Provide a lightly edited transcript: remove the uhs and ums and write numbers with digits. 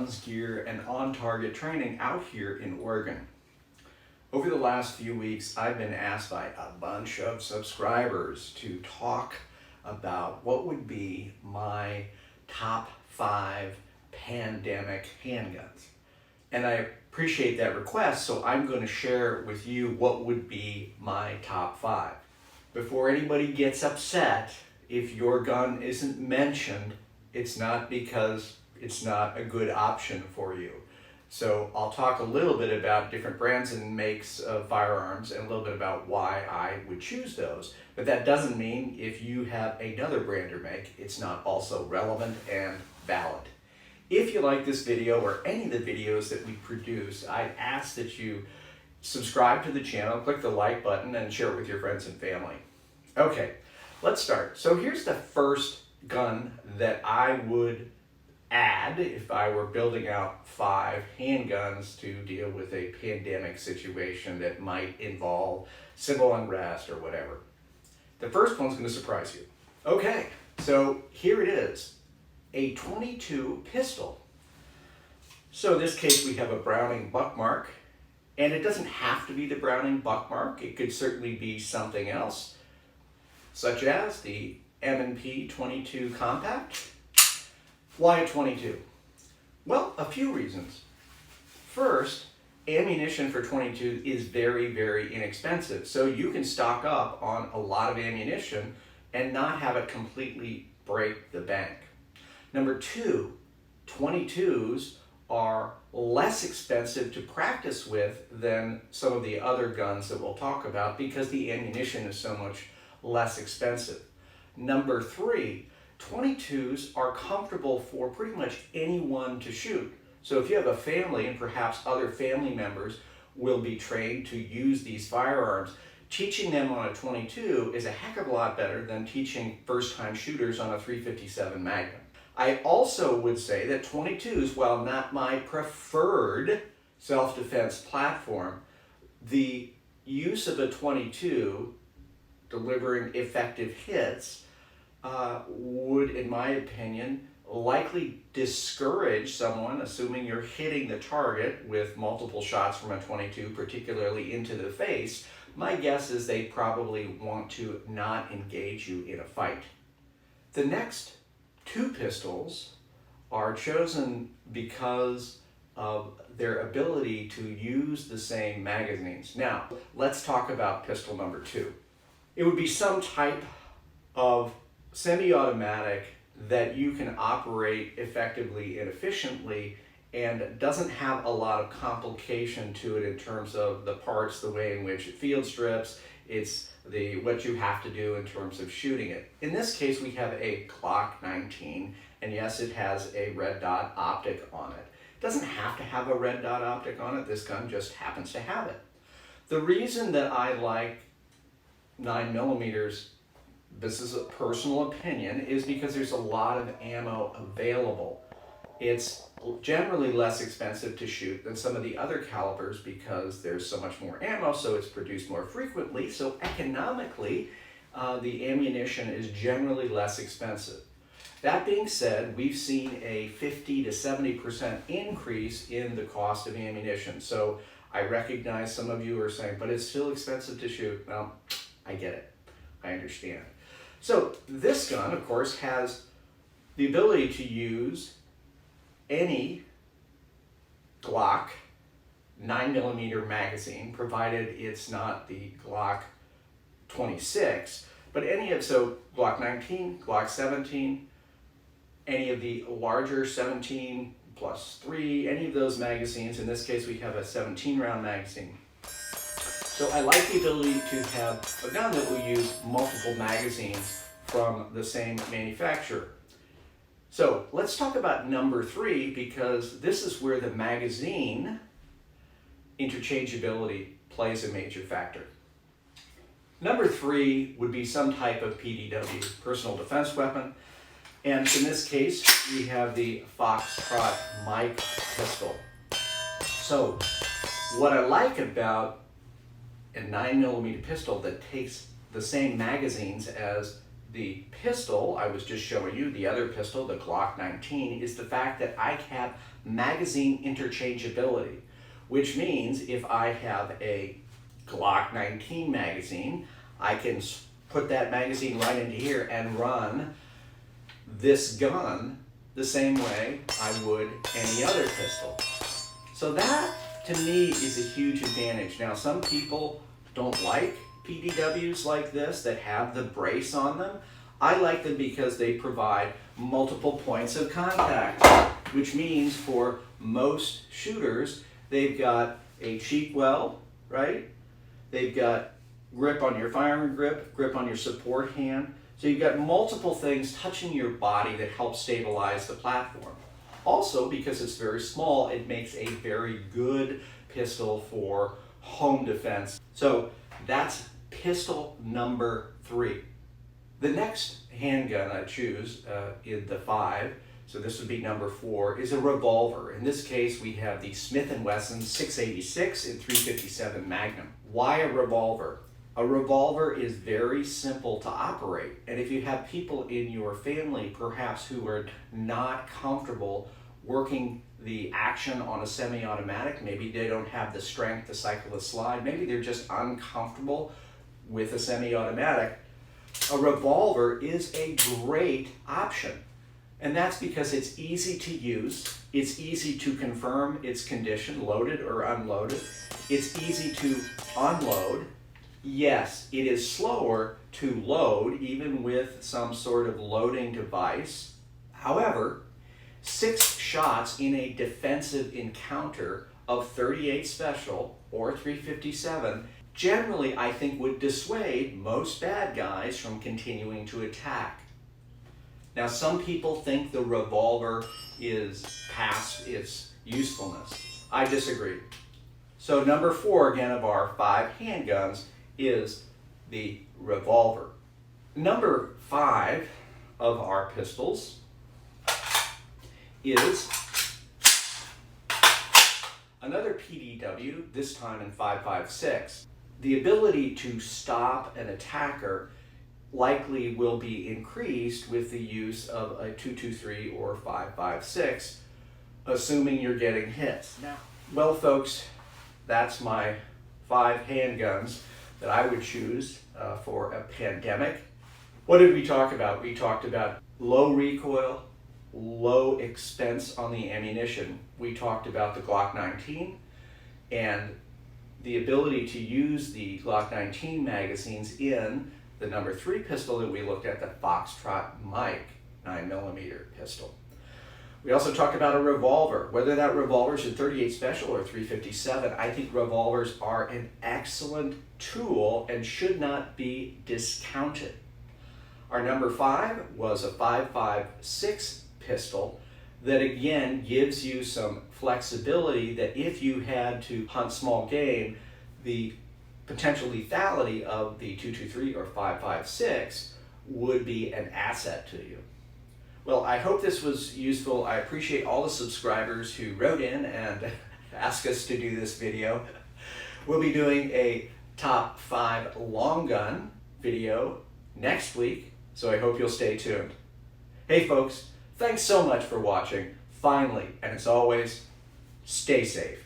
guns, gear, and on-target training out here in Oregon. Over the last few weeks, I've been asked by a bunch of subscribers to talk about what would be my top 5 pandemic handguns. And I appreciate that request, so I'm going to share with you what would be my top 5. Before anybody gets upset, if your gun isn't mentioned, it's not because it's not a good option for you. So I'll talk a little bit about different brands and makes of firearms and a little bit about why I would choose those. But that doesn't mean if you have another brand or make, it's not also relevant and valid. If you like this video or any of the videos that we produce, I'd ask that you subscribe to the channel, click the like button, and share it with your friends and family. Okay, let's start. So here's the first gun that I would add if I were building out 5 handguns to deal with a pandemic situation that might involve civil unrest or whatever. The first one's going to surprise you. Okay, so here it is, a .22 pistol. So in this case we have a Browning Buckmark, and it doesn't have to be the Browning Buckmark. It could certainly be something else, such as the M&P 22 Compact. Why a 22? Well, a few reasons. First, ammunition for 22 is very, very inexpensive. So you can stock up on a lot of ammunition and not have it completely break the bank. Number 2, 22s are less expensive to practice with than some of the other guns that we'll talk about because the ammunition is so much less expensive. Number 3, 22s are comfortable for pretty much anyone to shoot. So if you have a family and perhaps other family members will be trained to use these firearms, teaching them on a 22 is a heck of a lot better than teaching first-time shooters on a .357 Magnum. I also would say that 22s, while not my preferred self-defense platform, the use of a 22 delivering effective hits would, in my opinion, likely discourage someone, assuming you're hitting the target with multiple shots from a 22, particularly into the face. My guess is they probably want to not engage you in a fight. The next 2 pistols are chosen because of their ability to use the same magazines. Now, let's talk about pistol number 2. It would be some type of semi-automatic that you can operate effectively and efficiently and doesn't have a lot of complication to it in terms of the parts, the way in which it field strips, it's what you have to do in terms of shooting it. In this case, we have a Glock 19, and yes, it has a red dot optic on it. It doesn't have to have a red dot optic on it. This gun just happens to have it. The reason that I like 9mm, this is a personal opinion, is because there's a lot of ammo available. It's generally less expensive to shoot than some of the other calibers because there's so much more ammo, so it's produced more frequently. So economically, the ammunition is generally less expensive. That being said, we've seen a 50 to 70% increase in the cost of ammunition. So I recognize some of you are saying, but it's still expensive to shoot. Well, I get it. I understand. So this gun, of course, has the ability to use any Glock 9mm magazine, provided it's not the Glock 26, but any of, so Glock 19, Glock 17, any of the larger 17 plus 3, any of those magazines. In this case, we have a 17-round magazine. So I like the ability to have a gun that will use multiple magazines from the same manufacturer. So let's talk about number 3, because this is where the magazine interchangeability plays a major factor. Number 3 would be some type of PDW, personal defense weapon. And in this case, we have the Foxtrot Mike pistol. So what I like about a 9mm pistol that takes the same magazines as the pistol I was just showing you, the other pistol, the Glock 19, is the fact that I have magazine interchangeability, which means if I have a Glock 19 magazine, I can put that magazine right into here and run this gun the same way I would any other pistol. So that, to me, is a huge advantage. Now, some people don't like PDWs like this that have the brace on them. I like them because they provide multiple points of contact, which means for most shooters, they've got a cheek weld, right? They've got grip on your firing grip, grip on your support hand. So you've got multiple things touching your body that help stabilize the platform. Also, because it's very small, it makes a very good pistol for home defense. So that's pistol number 3. The next handgun I choose in the 5, so this would be number 4, is a revolver. In this case, we have the Smith & Wesson 686 and 357 Magnum. Why a revolver? A revolver is very simple to operate, and if you have people in your family perhaps who are not comfortable working the action on a semi-automatic, maybe they don't have the strength to cycle a slide, maybe they're just uncomfortable with a semi-automatic, a revolver is a great option. And that's because it's easy to use, it's easy to confirm its condition, loaded or unloaded, it's easy to unload. Yes, it is slower to load, even with some sort of loading device. However, 6 shots in a defensive encounter of 38 Special or 357 generally, I think, would dissuade most bad guys from continuing to attack. Now, some people think the revolver is past its usefulness. I disagree. So number 4, again, of our 5 handguns is the revolver. Number 5 of our pistols is another PDW, this time in 5.56. The ability to stop an attacker likely will be increased with the use of a 2.23 or 5.56, assuming you're getting hits. Now, well, folks, that's my 5 handguns that I would choose for a pandemic. What did we talk about? We talked about low recoil, low expense on the ammunition. We talked about the Glock 19 and the ability to use the Glock 19 magazines in the number 3 pistol that we looked at, the Foxtrot Mike 9mm pistol. We also talked about a revolver. Whether that revolver is a 38 Special or 357, I think revolvers are an excellent tool and should not be discounted. Our number 5 was a 5.56 pistol that again gives you some flexibility that if you had to hunt small game, the potential lethality of the 2.23 or 5.56 would be an asset to you. Well, I hope this was useful. I appreciate all the subscribers who wrote in and asked us to do this video. We'll be doing a top 5 long gun video next week, so I hope you'll stay tuned. Hey folks, thanks so much for watching. Finally, and as always, stay safe.